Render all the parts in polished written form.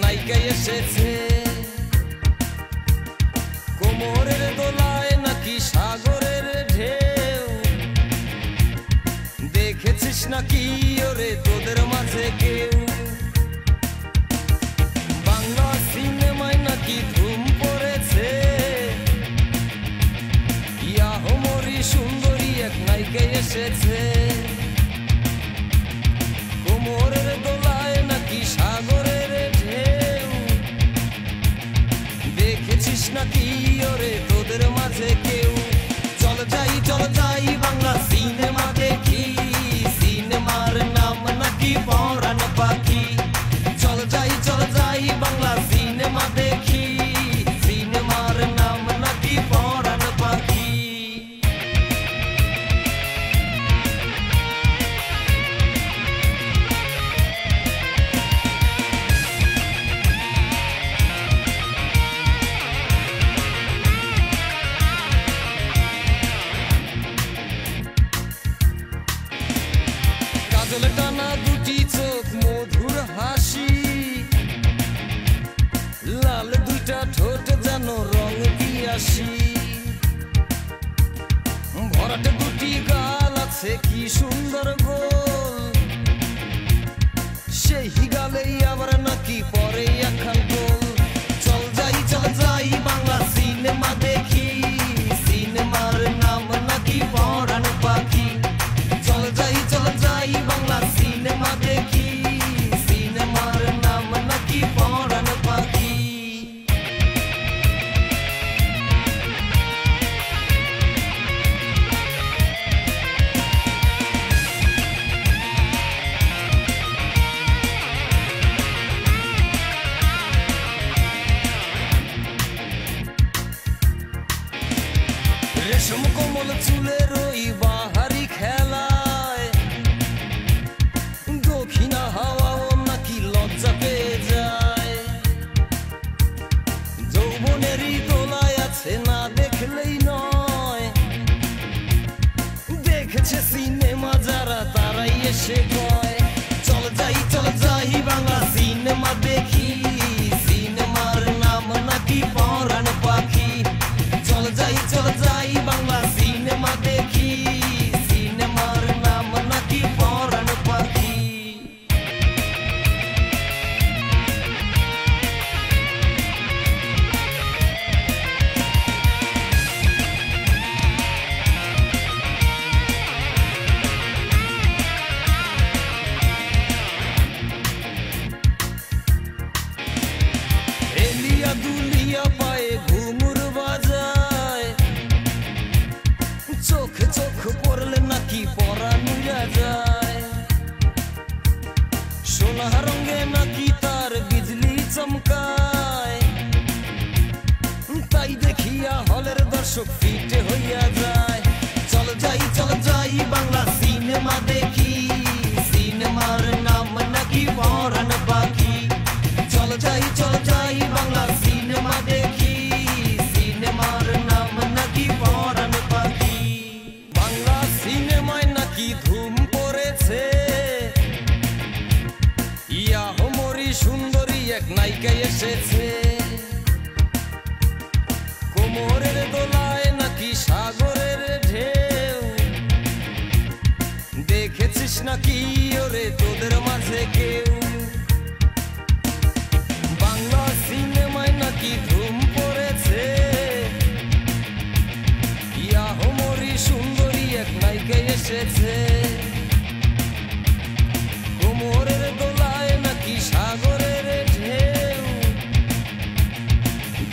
নায়িকা এসেছে কোমরের দোলায় নাকি সাগরের ঢেউ দেখেছিস নাকি ওরে তোদের মাঝে কেউ বাংলা সিনেমায় নাকি ধুম পড়েছে ইয়াহমরি সুন্দরী এক নায়িকা এসেছে কোমরের দোলায় নাকি সাগরের নাকি ওরে তোদের মাঝে কেউ চল যাই বাংলা সিনেমা দেখি সিনেমার নাম নাকি পরাণ পাখি চল যাই বাংলা সিনেমা দেখি সিনেমার নাম নাকি পরাণ পাখি টানা দুটি চোখ মধুর হাসি লাল দুইটা ঠোঁট যেন রং দিয়াসি ভরাটে দুটি গাল আছে কি সুন্দর গোল সেই গালেই আবার নাকি পরে একখান গোল চল যাই বাংলা সিনেমা দেখি সিনেমার নাম নাকি পরাণ পাখি চল যাই বাংলা সিনেমা দেখি সিনেমার নাম নাকি পরাণ পাখি রেশম কোমল চুলের ওই বাহারি খেলায় দক্ষিণা হাওয়াও নাকি লজ্জা পেয়ে যায় যৌবনেরই দোলায় আছে না দেখলেই নয় দেখেছে সিনেমা যারা তারাই এসে কয় চল যাই বাংলা সিনেমা দেখি সিনেমার নাম নাকি পরাণ পাখি চল যাই বাংলা সিনেমা দেখি সিনেমার নাম নাকি পরাণ পাখি এলিয়া দুলিয়া পায়ে ঘুমুর বাজায় চোখ পড়লে নাকি পরাণ উড়া যায় সোনা রঙে নাকি তার বিজলি চমকায় তাই দেখিয়া হলের দর্শক ফিটে হইয়া যায় চল যাই বাংলা সিনেমা দেখি সিনেমার নাম নাকি পরাণ পাখি চল যাই বাংলা সিনেমা দেখি সিনেমার নাম নাকি পরাণ পাখি বাংলা সিনেমায় নাকি ধুম পড়েছে ইয়াহমরি সুন্দরী এক নায়িকা এসেছে কোমরের দোলায় নাকি সাগরের ঢেউ দেখেছিস নাকি ওরে তোদের মাঝে কেউ বাংলা সিনেমায় নাকি ধুম পড়েছে ইয়াহমরি সুন্দরী এক নায়িকা এসেছে কোমরের দোলায় নাকি সাগরের ঢেউ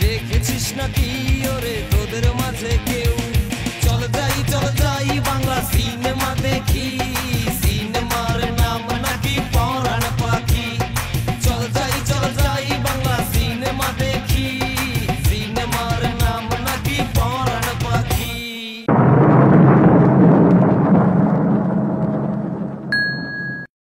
দেখেছিস নাকি ওরে তোদের মাঝে